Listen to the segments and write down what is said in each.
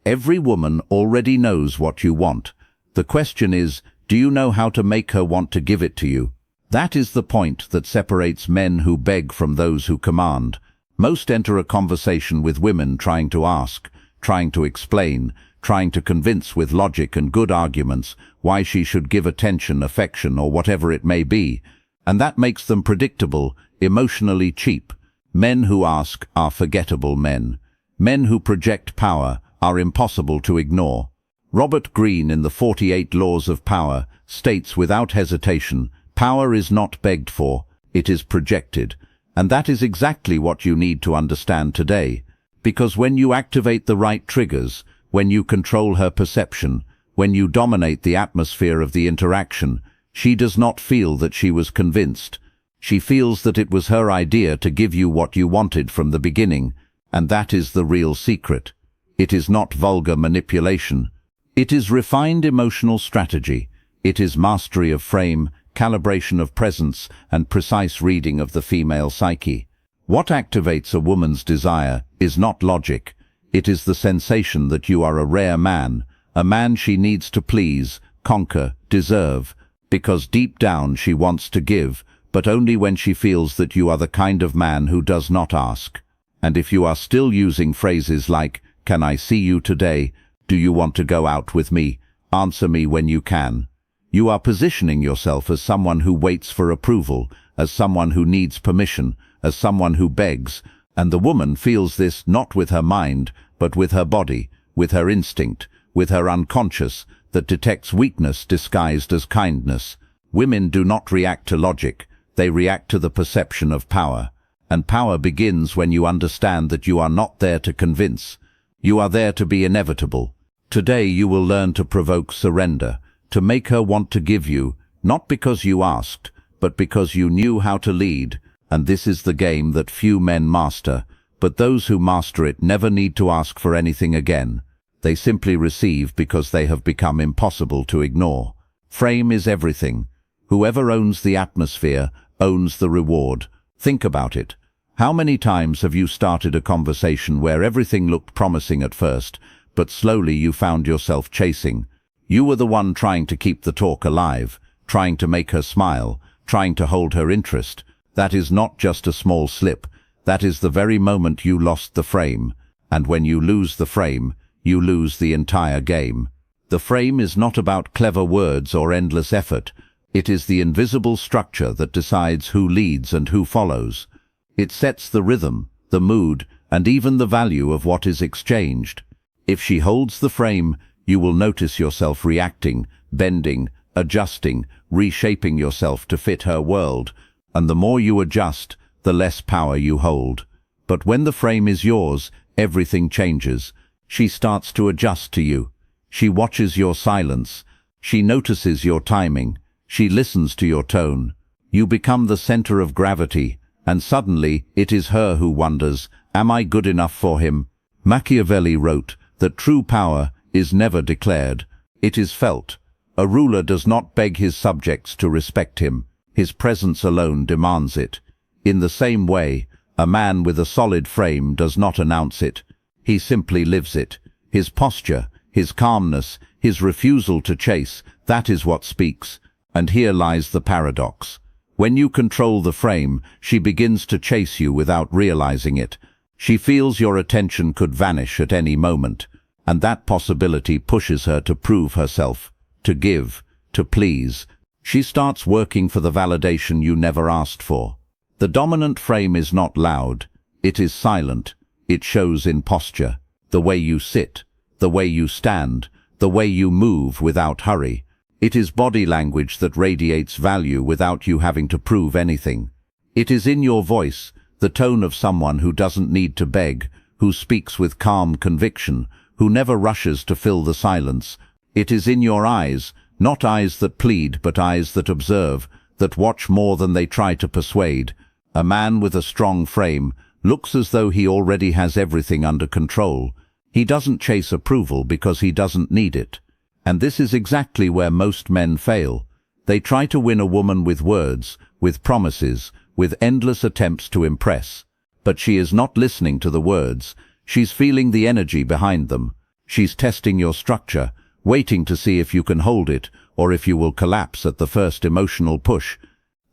Every woman already knows what you want. The question is, do you know how to make her want to give it to you? That is the point that separates men who beg from those who command. Most enter a conversation with women trying to ask, trying to explain, trying to convince with logic and good arguments why she should give attention, affection, or whatever it may be. And that makes them predictable, emotionally cheap. Men who ask are forgettable men. Men who project power are impossible to ignore. Robert Greene in the 48 Laws of Power states without hesitation, power is not begged for, it is projected. And that is exactly what you need to understand today. Because when you activate the right triggers, when you control her perception, when you dominate the atmosphere of the interaction, she does not feel that she was convinced. She feels that it was her idea to give you what you wanted from the beginning, and that is the real secret. It is not vulgar manipulation. It is refined emotional strategy. It is mastery of frame, calibration of presence, and precise reading of the female psyche. What activates a woman's desire is not logic. It is the sensation that you are a rare man, a man she needs to please, conquer, deserve, because deep down she wants to give, but only when she feels that you are the kind of man who does not ask. And if you are still using phrases like, "Can I see you today? Do you want to go out with me? Answer me when you can," you are positioning yourself as someone who waits for approval, as someone who needs permission, as someone who begs, and the woman feels this not with her mind, but with her body, with her instinct, with her unconscious, that detects weakness disguised as kindness. Women do not react to logic, they react to the perception of power. And power begins when you understand that you are not there to convince. You are there to be inevitable. Today you will learn to provoke surrender, to make her want to give you, not because you asked, but because you knew how to lead. And this is the game that few men master, but those who master it never need to ask for anything again. They simply receive because they have become impossible to ignore. Frame is everything. Whoever owns the atmosphere owns the reward. Think about it. How many times have you started a conversation where everything looked promising at first, but slowly you found yourself chasing? You were the one trying to keep the talk alive, trying to make her smile, trying to hold her interest. That is not just a small slip. That is the very moment you lost the frame. And when you lose the frame, you lose the entire game. The frame is not about clever words or endless effort. It is the invisible structure that decides who leads and who follows. It sets the rhythm, the mood, and even the value of what is exchanged. If she holds the frame, you will notice yourself reacting, bending, adjusting, reshaping yourself to fit her world. And the more you adjust, the less power you hold. But when the frame is yours, everything changes. She starts to adjust to you. She watches your silence. She notices your timing. She listens to your tone. You become the center of gravity, and suddenly it is her who wonders, am I good enough for him? Machiavelli wrote that true power is never declared. It is felt. A ruler does not beg his subjects to respect him. His presence alone demands it. In the same way, a man with a solid frame does not announce it. He simply lives it. His posture, his calmness, his refusal to chase, that is what speaks. And here lies the paradox. When you control the frame, she begins to chase you without realizing it. She feels your attention could vanish at any moment, and that possibility pushes her to prove herself, to give, to please. She starts working for the validation you never asked for. The dominant frame is not loud. It is silent. It shows in posture, the way you sit, the way you stand, the way you move without hurry. It is body language that radiates value without you having to prove anything. It is in your voice, the tone of someone who doesn't need to beg, who speaks with calm conviction, who never rushes to fill the silence. It is in your eyes, not eyes that plead, but eyes that observe, that watch more than they try to persuade. A man with a strong frame looks as though he already has everything under control. He doesn't chase approval because he doesn't need it. And this is exactly where most men fail. They try to win a woman with words, with promises, with endless attempts to impress. But she is not listening to the words. She's feeling the energy behind them. She's testing your structure, waiting to see if you can hold it or if you will collapse at the first emotional push.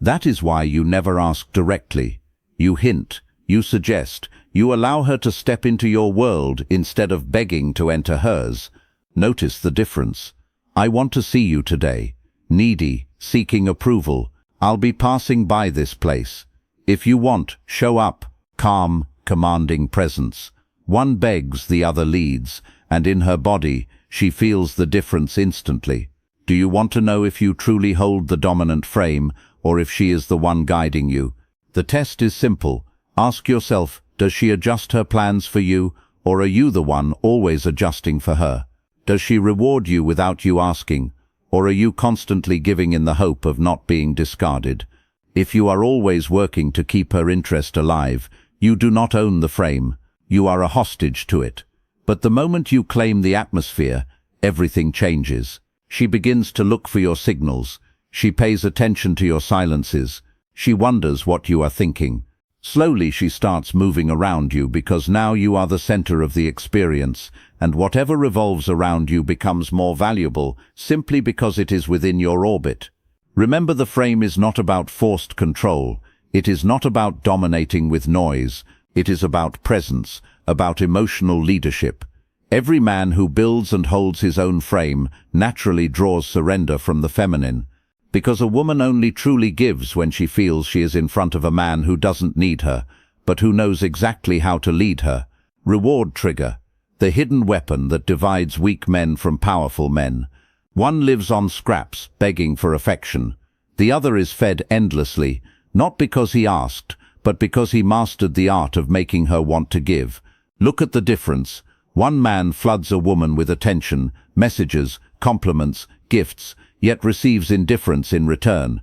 That is why you never ask directly. You hint, you suggest, you allow her to step into your world instead of begging to enter hers. Notice the difference. I want to see you today. Needy, seeking approval. I'll be passing by this place. If you want, show up. Calm, commanding presence. One begs, the other leads, and in her body, she feels the difference instantly. Do you want to know if you truly hold the dominant frame, or if she is the one guiding you? The test is simple. Ask yourself, does she adjust her plans for you, or are you the one always adjusting for her? Does she reward you without you asking, or are you constantly giving in the hope of not being discarded? If you are always working to keep her interest alive, you do not own the frame. You are a hostage to it. But the moment you claim the atmosphere, everything changes. She begins to look for your signals. She pays attention to your silences. She wonders what you are thinking. Slowly she starts moving around you because now you are the center of the experience, and whatever revolves around you becomes more valuable simply because it is within your orbit. Remember, the frame is not about forced control. It is not about dominating with noise. It is about presence, about emotional leadership. Every man who builds and holds his own frame naturally draws surrender from the feminine, because a woman only truly gives when she feels she is in front of a man who doesn't need her, but who knows exactly how to lead her. Reward trigger, the hidden weapon that divides weak men from powerful men. One lives on scraps, begging for affection. The other is fed endlessly, not because he asked, but because he mastered the art of making her want to give. Look at the difference. One man floods a woman with attention, messages, compliments, gifts, yet receives indifference in return.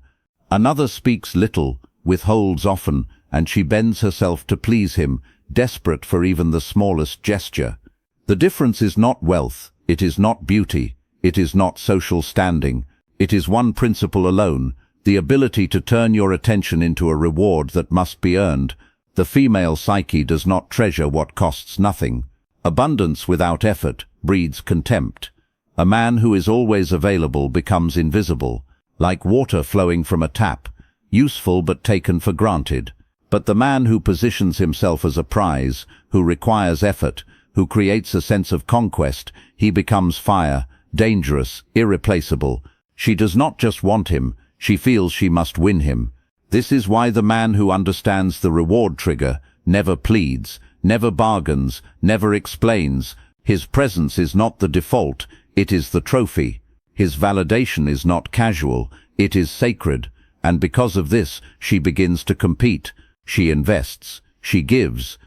Another speaks little, withholds often, and she bends herself to please him, desperate for even the smallest gesture. The difference is not wealth, it is not beauty, it is not social standing. It is one principle alone, the ability to turn your attention into a reward that must be earned. The female psyche does not treasure what costs nothing. Abundance without effort breeds contempt. A man who is always available becomes invisible, like water flowing from a tap, useful but taken for granted. But the man who positions himself as a prize, who requires effort, who creates a sense of conquest, he becomes fire, dangerous, irreplaceable. She does not just want him, she feels she must win him. This is why the man who understands the reward trigger never pleads, never bargains, never explains. His presence is not the default, it is the trophy. His validation is not casual, it is sacred. And because of this, she begins to compete. She invests, she gives.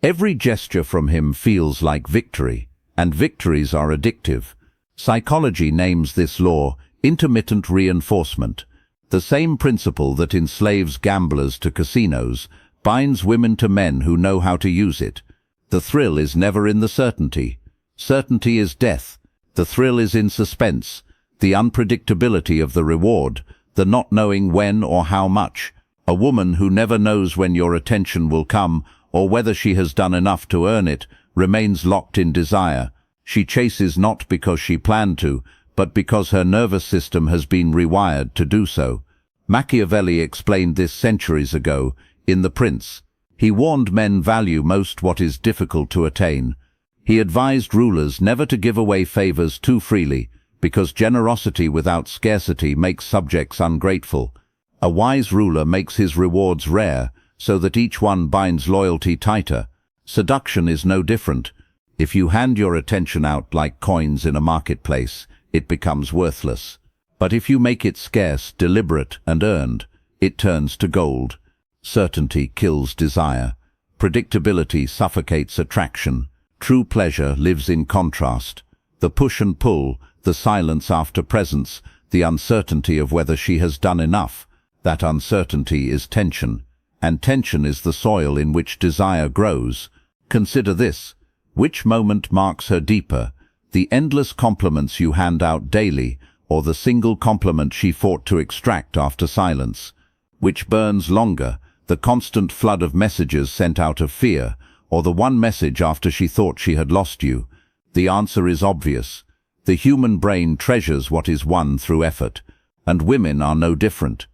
Every gesture from him feels like victory, and victories are addictive. Psychology names this law intermittent reinforcement. The same principle that enslaves gamblers to casinos binds women to men who know how to use it. The thrill is never in the certainty. Certainty is death. The thrill is in suspense, the unpredictability of the reward, the not knowing when or how much. A woman who never knows when your attention will come or whether she has done enough to earn it remains locked in desire. She chases not because she planned to, but because her nervous system has been rewired to do so. Machiavelli explained this centuries ago in The Prince. He warned men value most what is difficult to attain. He advised rulers never to give away favors too freely, because generosity without scarcity makes subjects ungrateful. A wise ruler makes his rewards rare, so that each one binds loyalty tighter. Seduction is no different. If you hand your attention out like coins in a marketplace, it becomes worthless. But if you make it scarce, deliberate, and earned, it turns to gold. Certainty kills desire. Predictability suffocates attraction. True pleasure lives in contrast. The push and pull, the silence after presence, the uncertainty of whether she has done enough. That uncertainty is tension, and tension is the soil in which desire grows. Consider this. Which moment marks her deeper? The endless compliments you hand out daily, or the single compliment she fought to extract after silence? Which burns longer, the constant flood of messages sent out of fear, or the one message after she thought she had lost you? The answer is obvious. The human brain treasures what is won through effort, and women are no different.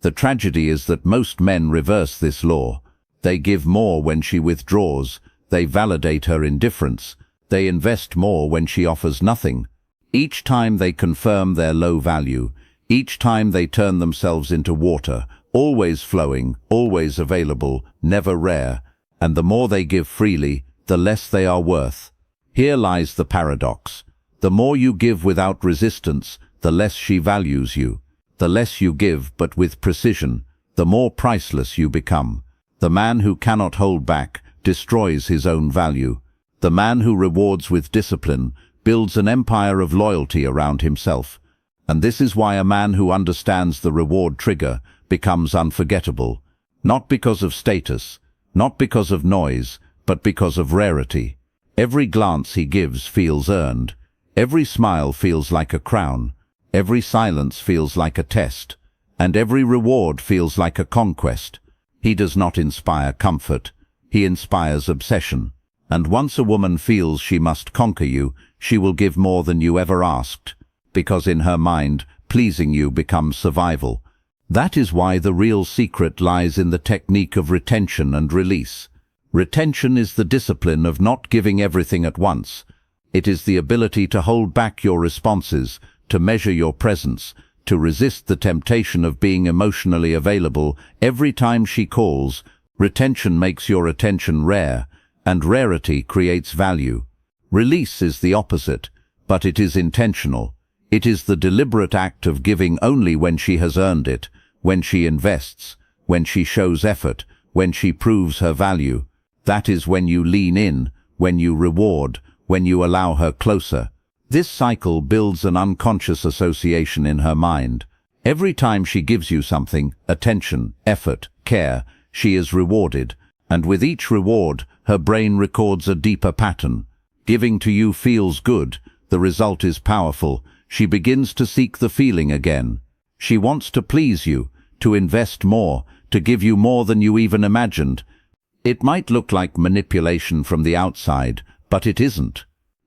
The tragedy is that most men reverse this law. They give more when she withdraws, they validate her indifference, they invest more when she offers nothing. Each time they confirm their low value, each time they turn themselves into water, always flowing, always available, never rare, and the more they give freely, the less they are worth. Here lies the paradox. The more you give without resistance, the less she values you. The less you give, but with precision, the more priceless you become. The man who cannot hold back destroys his own value. The man who rewards with discipline builds an empire of loyalty around himself. And this is why a man who understands the reward trigger becomes unforgettable, not because of status, not because of noise, but because of rarity. Every glance he gives feels earned. Every smile feels like a crown. Every silence feels like a test. And every reward feels like a conquest. He does not inspire comfort. He inspires obsession. And once a woman feels she must conquer you, she will give more than you ever asked, because in her mind, pleasing you becomes survival. That is why the real secret lies in the technique of retention and release. Retention is the discipline of not giving everything at once. It is the ability to hold back your responses, to measure your presence, to resist the temptation of being emotionally available every time she calls. Retention makes your attention rare, and rarity creates value. Release is the opposite, but it is intentional. It is the deliberate act of giving only when she has earned it, when she invests, when she shows effort, when she proves her value. That is when you lean in, when you reward, when you allow her closer. This cycle builds an unconscious association in her mind. Every time she gives you something, attention, effort, care, she is rewarded, and with each reward, her brain records a deeper pattern. Giving to you feels good, the result is powerful. She begins to seek the feeling again. She wants to please you, to invest more, to give you more than you even imagined. It might look like manipulation from the outside, but it isn't.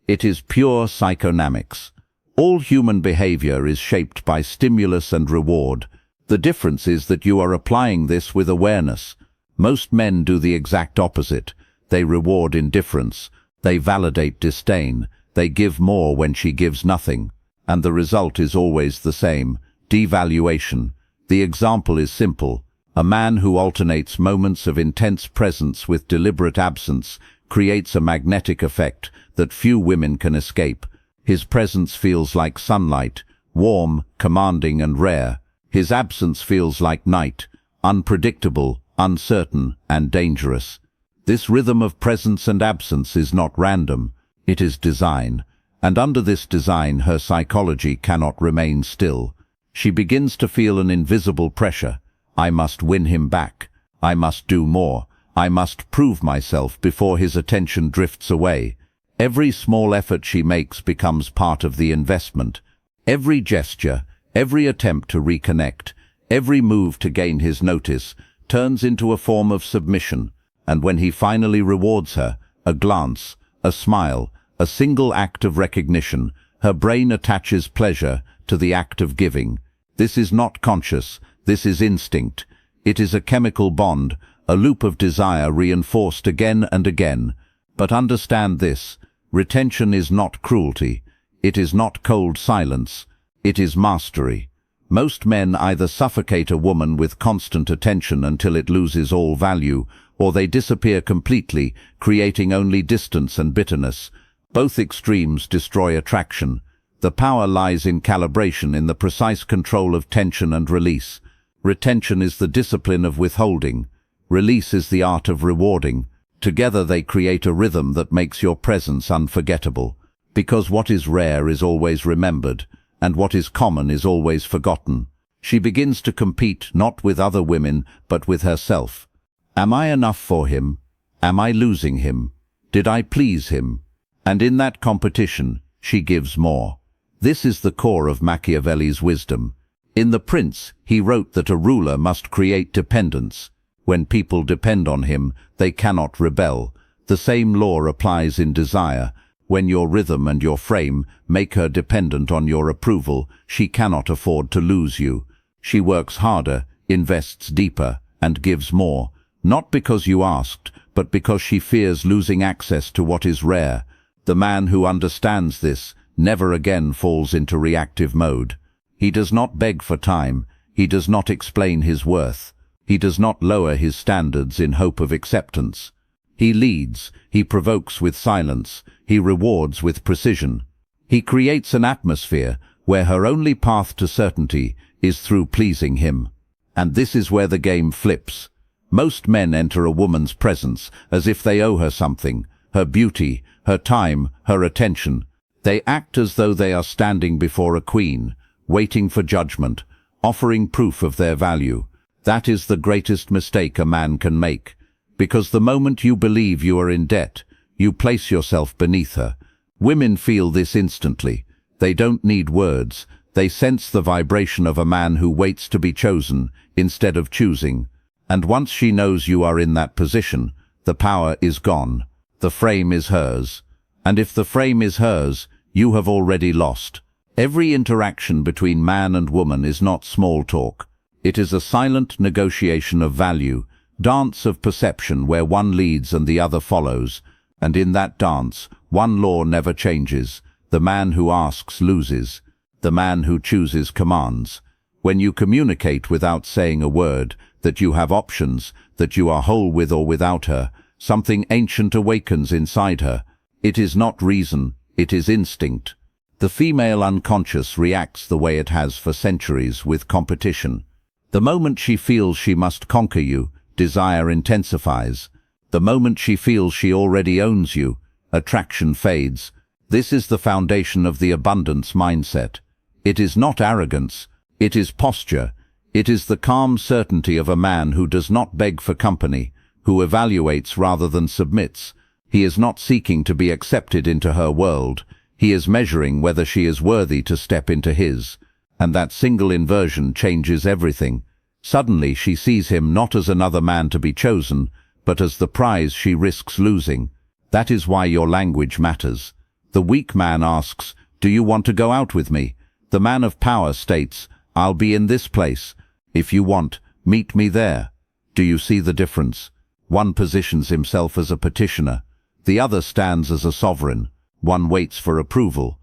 It is pure psychodynamics. All human behavior is shaped by stimulus and reward. The difference is that you are applying this with awareness. Most men do the exact opposite. They reward indifference. They validate disdain. They give more when she gives nothing. And the result is always the same: devaluation. The example is simple. A man who alternates moments of intense presence with deliberate absence creates a magnetic effect that few women can escape. His presence feels like sunlight, warm, commanding and rare. His absence feels like night, unpredictable, uncertain and dangerous. This rhythm of presence and absence is not random. It is design. And under this design, her psychology cannot remain still. She begins to feel an invisible pressure. I must win him back. I must do more. I must prove myself before his attention drifts away. Every small effort she makes becomes part of the investment. Every gesture, every attempt to reconnect, every move to gain his notice turns into a form of submission. And when he finally rewards her, a glance, a smile, a single act of recognition, her brain attaches pleasure to the act of giving. This is not conscious, this is instinct. It is a chemical bond, a loop of desire reinforced again and again. But understand this: retention is not cruelty. It is not cold silence. It is mastery. Most men either suffocate a woman with constant attention until it loses all value, or they disappear completely, creating only distance and bitterness. Both extremes destroy attraction. The power lies in calibration, in the precise control of tension and release. Retention is the discipline of withholding. Release is the art of rewarding. Together they create a rhythm that makes your presence unforgettable. Because what is rare is always remembered, and what is common is always forgotten. She begins to compete not with other women, but with herself. Am I enough for him? Am I losing him? Did I please him? And in that competition, she gives more. This is the core of Machiavelli's wisdom. In The Prince, he wrote that a ruler must create dependence. When people depend on him, they cannot rebel. The same law applies in desire. When your rhythm and your frame make her dependent on your approval, she cannot afford to lose you. She works harder, invests deeper, and gives more, not because you asked, but because she fears losing access to what is rare. The man who understands this never again falls into reactive mode. He does not beg for time. He does not explain his worth. He does not lower his standards in hope of acceptance. He leads, he provokes with silence, he rewards with precision. He creates an atmosphere where her only path to certainty is through pleasing him. And this is where the game flips. Most men enter a woman's presence as if they owe her something, her beauty, her time, her attention. They act as though they are standing before a queen, waiting for judgment, offering proof of their value. That is the greatest mistake a man can make, because the moment you believe you are in debt, you place yourself beneath her. Women feel this instantly. They don't need words. They sense the vibration of a man who waits to be chosen instead of choosing. And once she knows you are in that position, the power is gone. The frame is hers. And if the frame is hers, you have already lost. Every interaction between man and woman is not small talk. It is a silent negotiation of value, dance of perception where one leads and the other follows. And in that dance, one law never changes. The man who asks loses. The man who chooses commands. When you communicate without saying a word, that you have options, that you are whole with or without her, something ancient awakens inside her. It is not reason, it is instinct. The female unconscious reacts the way it has for centuries, with competition. The moment she feels she must conquer you, desire intensifies. The moment she feels she already owns you, attraction fades. This is the foundation of the abundance mindset. It is not arrogance, it is posture. It is the calm certainty of a man who does not beg for company, who evaluates rather than submits. He is not seeking to be accepted into her world. He is measuring whether she is worthy to step into his. And that single inversion changes everything. Suddenly she sees him not as another man to be chosen, but as the prize she risks losing. That is why your language matters. The weak man asks, "Do you want to go out with me?" The man of power states, "I'll be in this place. If you want, meet me there." Do you see the difference? One positions himself as a petitioner. The other stands as a sovereign. One waits for approval.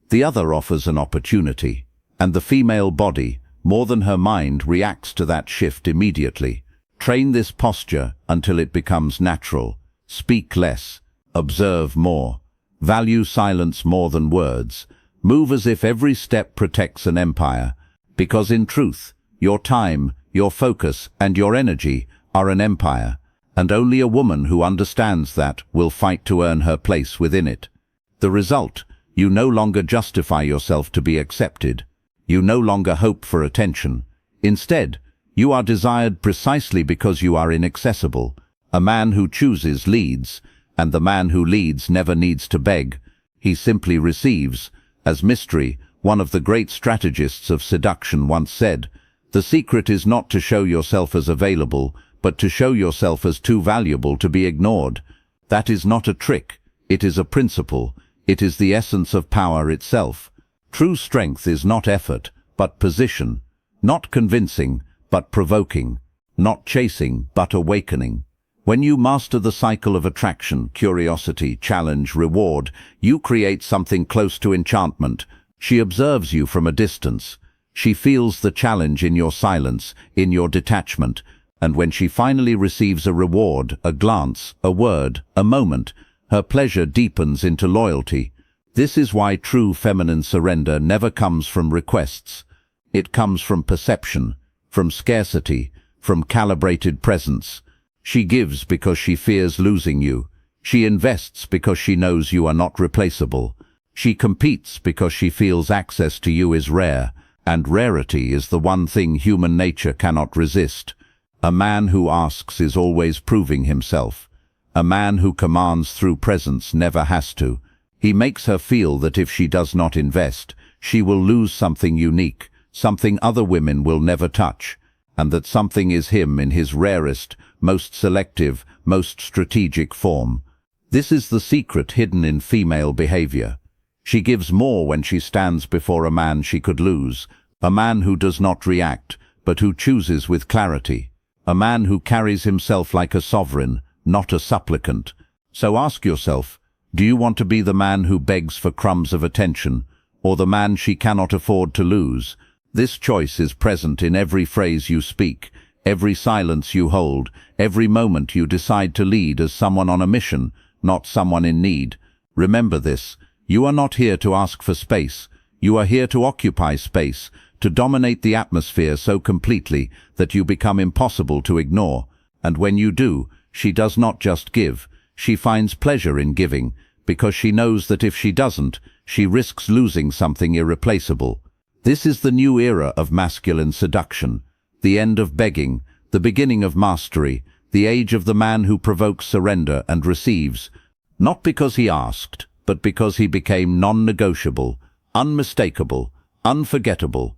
The other offers an opportunity. And the female body, more than her mind, reacts to that shift immediately. Train this posture until it becomes natural. Speak less. Observe more. Value silence more than words. Move as if every step protects an empire. Because in truth, your time, your focus, and your energy are an empire. And only a woman who understands that will fight to earn her place within it. The result, you no longer justify yourself to be accepted. You no longer hope for attention. Instead, you are desired precisely because you are inaccessible. A man who chooses leads, and the man who leads never needs to beg. He simply receives. As Mystery, one of the great strategists of seduction, once said, "The secret is not to show yourself as available, but to show yourself as too valuable to be ignored." That is not a trick. It is a principle. It is the essence of power itself. True strength is not effort, but position. Not convincing, but provoking. Not chasing, but awakening. When you master the cycle of attraction, curiosity, challenge, reward, you create something close to enchantment. She observes you from a distance. She feels the challenge in your silence, in your detachment. And when she finally receives a reward, a glance, a word, a moment, her pleasure deepens into loyalty. This is why true feminine surrender never comes from requests. It comes from perception, from scarcity, from calibrated presence. She gives because she fears losing you. She invests because she knows you are not replaceable. She competes because she feels access to you is rare, and rarity is the one thing human nature cannot resist. A man who asks is always proving himself. A man who commands through presence never has to. He makes her feel that if she does not invest, she will lose something unique, something other women will never touch, and that something is him in his rarest, most selective, most strategic form. This is the secret hidden in female behavior. She gives more when she stands before a man she could lose, a man who does not react, but who chooses with clarity, a man who carries himself like a sovereign, not a supplicant. So ask yourself, do you want to be the man who begs for crumbs of attention, or the man she cannot afford to lose? This choice is present in every phrase you speak, every silence you hold, every moment you decide to lead as someone on a mission, not someone in need. Remember this, you are not here to ask for space, you are here to occupy space, to dominate the atmosphere so completely that you become impossible to ignore. And when you do, she does not just give, she finds pleasure in giving, because she knows that if she doesn't, she risks losing something irreplaceable. This is the new era of masculine seduction, the end of begging, the beginning of mastery, the age of the man who provokes surrender and receives, not because he asked, but because he became non-negotiable, unmistakable, unforgettable.